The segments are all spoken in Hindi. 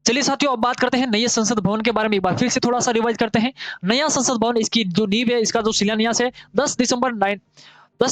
चलिए साथियों, अब बात करते हैं नए संसद भवन के बारे में। एक बार फिर से थोड़ा-सा रिवाइज़ करते हैं। नया संसद भवन, इसकी जो नींव है, इसका जो शिलान्यास है 10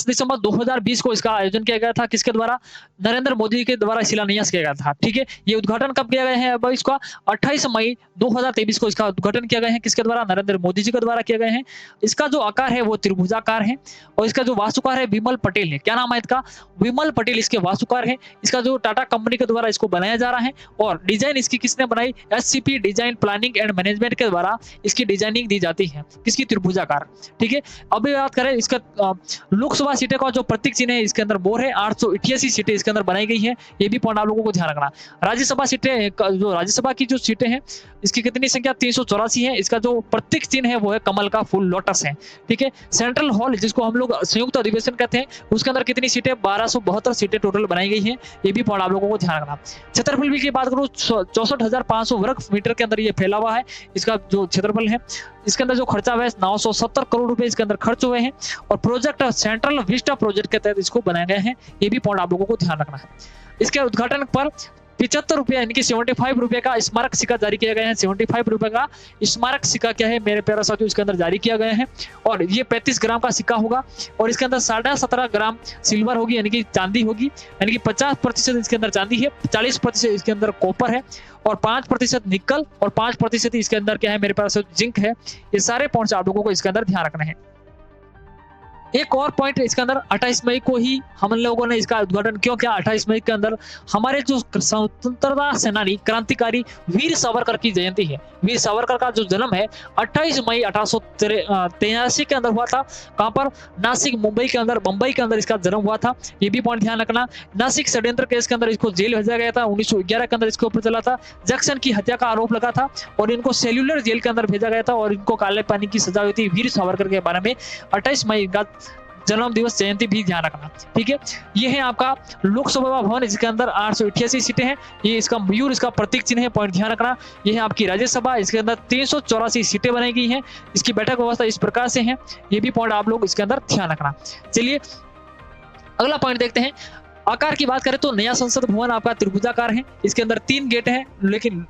दिसंबर 2020 को इसका आयोजन किया गया था। किसके द्वारा? नरेंद्र मोदी के द्वारा शिलान्यास किया गया था। ठीक है? ये उद्घाटन कब किया गया है? अब इसका 28 मई 2023 को इसका उद्घाटन किया गया है। किसके द्वारा? नरेंद्र मोदी जी के द्वारा किया गया है। इसका जो आकार है वो त्रिभुजाकार है और इसका जो वास्तुकार है विमल पटेल है। क्या नाम है इसका? विमल पटेल इसके वास्तुकार हैं। इसका जो टाटा कंपनी के द्वारा इसको बनाया जा रहा है और डिजाइन इसकी किसने बनाई? SCP design planning and management के द्वारा इसकी डिजाइनिंग दी जाती है। किसकी? त्रिभुजाकार। ठीक है? अभी बात करें इसका लोकसभा सीटें का जो प्रतीक चिन्ह है, इसके अंदर मोर है। 888 सीटें इसके अंदर बनाई गई है। ये भी पॉइंट आप लोगों को ध्यान रखना। राज्यसभा सीटें जो राज्यसभा की जो सीटें हैं, इसकी कितनी संख्या? 384 है। इसका जो प्रतीक चिन्ह है वो है कमल का फूल, लोटस है। ठीक है? सेंट्रल हॉल, जिसको हम लोग संयुक्त अधिवेशन कहते हैं, उसके अंदर कितनी सीटें? 1272 सीटें टोटल बनाई गई हैं। ये भी पॉइंट आप लोगों को ध्यान रखना। क्षेत्रफल की बात करूँ, 64,500 वर्ग मीटर के अंदर ये फैला हुआ है। इसका जो क्षेत्रफल है, इसके अंदर जो खर्चा हुआ है 970 करोड़ रुपए इसके अंदर खर्च हुए हैं और प्रोजेक्ट सेंट्रल विस्टा प्रोजेक्ट के तहत इसको बनाया गया है। ये भी पॉइंट आप लोगों को ध्यान रखना है। इसके उद्घाटन पर 75 रुपए यानी कि 75 रुपए का स्मारक सिक्का जारी किया गया है। 75 रुपए का स्मारक सिक्का क्या है मेरे प्यारे साथियों, इसके अंदर जारी किया गया है और ये 35 ग्राम का सिक्का होगा और इसके अंदर 17.5 ग्राम सिल्वर होगी यानी कि चांदी होगी, यानी कि 50% इसके अंदर चांदी है, 40% इसके अंदर कॉपर है और 5% निकल और 5% इसके अंदर क्या है मेरे पास? जिंक है। ये सारे पॉइंट्स आप लोगों को इसके अंदर ध्यान रखने हैं। एक और पॉइंट इसके अंदर 28 मई को ही हम लोगों ने इसका उद्घाटन क्यों किया? 28 मई के अंदर हमारे जो स्वतंत्रता सेनानी क्रांतिकारी वीर सावरकर की जयंती है। वीर सावरकर का जो जन्म है 28 मई 1883 के अंदर हुआ था। कहां पर? नासिक, मुंबई के अंदर, बंबई के अंदर इसका जन्म हुआ था। ये भी पॉइंट ध्यान रखना। नासिक षड्यंत्र केस के अंदर इसको जेल भेजा गया था। 1911 के अंदर इसके ऊपर चला था। जैक्सन की हत्या का आरोप लगा था और इनको सेल्यूलर जेल के अंदर भेजा गया था और इनको काले पानी की सजा हुई थी। वीर सावरकर के बारे में 28 मई का जन्म दिवस जयंती भी ध्यान रखना। ठीक है? ये है आपका लोकसभा भवन, इसके अंदर 888 सीटें हैं। ये इसका मयूर, इसका प्रतीक चिन्ह है, पॉइंट ध्यान रखना। ये है आपकी राज्यसभा, इसके अंदर 384 सीटें बनाई गई हैं। इसकी बैठक व्यवस्था इस प्रकार से है। ये भी पॉइंट आप लोग इसके अंदर ध्यान रखना। चलिए अगला पॉइंट देखते हैं। आकार की बात करें तो नया संसद भवन आपका त्रिभुजाकार है। इसके अंदर 3 गेट हैं, लेकिन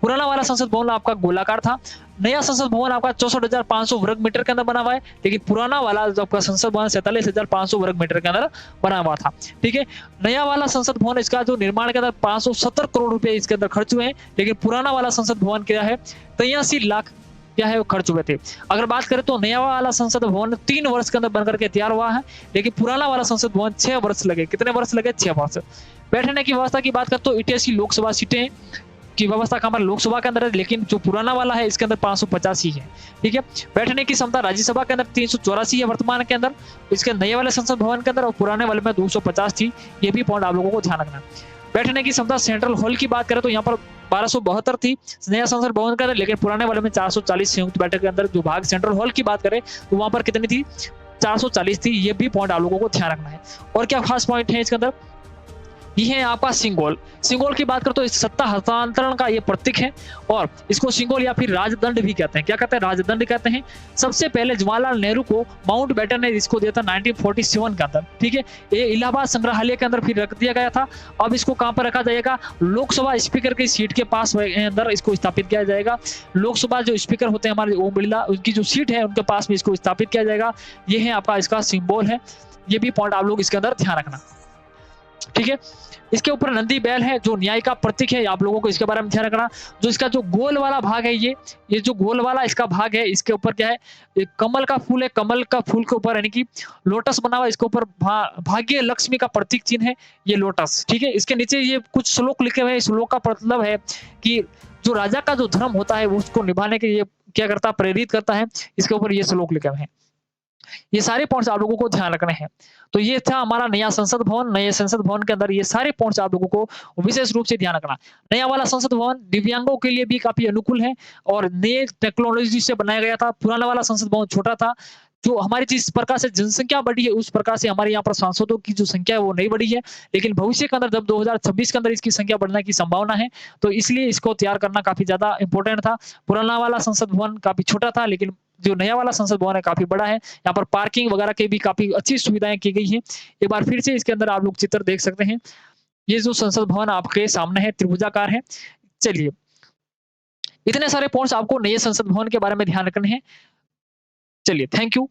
पुराना वाला संसद भवन आपका गोलाकार था। नया संसद भवन आपका 64,500 वर्ग मीटर के अंदर बना हुआ है, लेकिन पुराना वाला जो आपका संसद भवन 47,500 वर्ग मीटर के अंदर बना हुआ था। ठीक है? नया वाला संसद भवन, इसका जो निर्माण के अंदर 570 करोड़ रुपए इसके अंदर खर्च हुए हैं, लेकिन पुराना वाला संसद भवन क्या है? 83 लाख क्या है वो खर्च हुए थे। अगर बात करें तो नया वाला संसद भवन 3 वर्ष के अंदर बनकर के तैयार हुआ है, लेकिन पुराना वाला संसद भवन 6 वर्ष लगे। कितने वर्ष लगे? 6 वर्ष। बैठने की व्यवस्था की बात करें तो 88 लोकसभा सीटें की व्यवस्था का हमारा लोकसभा के अंदर है, लेकिन जो पुराना वाला है इसके अंदर 550 ही है। ठीक है? बैठने की क्षमता राज्यसभा के अंदर 384 है वर्तमान के अंदर, इसके नए वाले संसद भवन के अंदर, और पुराने वाले में 250 थी। ये भी पॉइंट आप लोगों को ध्यान रखना। बैठने की क्षमता सेंट्रल हॉल की बात करें तो यहाँ पर 1272 थी नया संसद भवन के अंदर, लेकिन पुराने वाले में 440 संयुक्त बैठक के अंदर जो भाग सेंट्रल हॉल की बात करें तो वहां पर कितनी थी? 440 थी। ये भी पॉइंट आप लोगों को ध्यान रखना है। और क्या खास पॉइंट है इसके अंदर? ये है आपका सिंगोल। सिंगोल की बात करें तो इस सत्ता हस्तांतरण का ये प्रतीक है और इसको सिंगोल या फिर राजदंड भी कहते हैं। क्या कहते हैं? राजदंड कहते हैं। सबसे पहले जवाहरलाल नेहरू को माउंट बैटन ने इसको दिया था 1947 के अंदर। ठीक है? ये इलाहाबाद संग्रहालय के अंदर फिर रख दिया गया था। अब इसको कहां पर रखा जाएगा? लोकसभा स्पीकर की सीट के पास अंदर इसको स्थापित किया जाएगा। लोकसभा जो स्पीकर होते हैं हमारे ओम बिरला, उनकी जो सीट है उनके पास में इसको स्थापित किया जाएगा। ये है आपका इसका सिंबल है। ये भी पॉइंट आप लोग इसके अंदर ध्यान रखना। ठीक है? इसके ऊपर नंदी बैल है जो न्याय का प्रतीक है। आप लोगों को इसके बारे में ध्यान रखना। जो इसका जो गोल वाला भाग है, ये जो गोल वाला इसका भाग है, इसके ऊपर क्या है? एक कमल का फूल है। कमल का फूल के ऊपर यानी कि लोटस बना हुआ है। इसके ऊपर भाग्य लक्ष्मी का प्रतीक चिन्ह है ये लोटस। ठीक है? इसके नीचे ये कुछ श्लोक लिखे हुए हैं। श्लोक का मतलब है कि जो राजा का जो धर्म होता है उसको निभाने के लिए क्या करता है? प्रेरित करता है। इसके ऊपर ये श्लोक लिखे हुए हैं। ये सारे पॉइंट्स आप लोगों को ध्यान रखने हैं। तो ये था हमारा नया संसद भवन। नए संसद भवन के अंदर ये सारे पॉइंट्स आप लोगों को विशेष रूप से ध्यान रखना। नया वाला संसद भवन दिव्यांगों के लिए भी काफी अनुकूल है और नए टेक्नोलॉजी से बनाया गया था। पुराना वाला संसद भवन छोटा था। जो हमारी जिस प्रकार से जनसंख्या बढ़ी है उस प्रकार से हमारे यहाँ पर सांसदों की जो संख्या है वो नहीं बढ़ी है, लेकिन भविष्य के अंदर जब 2026 के अंदर इसकी संख्या बढ़ने की संभावना है, तो इसलिए इसको तैयार करना काफी ज्यादा इंपॉर्टेंट था। पुराना वाला संसद भवन काफी छोटा था, लेकिन जो नया वाला संसद भवन है काफी बड़ा है। यहाँ पर पार्किंग वगैरह की भी काफी अच्छी सुविधाएं की गई हैं। एक बार फिर से इसके अंदर आप लोग चित्र देख सकते हैं। ये जो संसद भवन आपके सामने है, त्रिभुजाकार है। चलिए, इतने सारे पॉइंट्स आपको नए संसद भवन के बारे में ध्यान रखने हैं। चलिए, थैंक यू।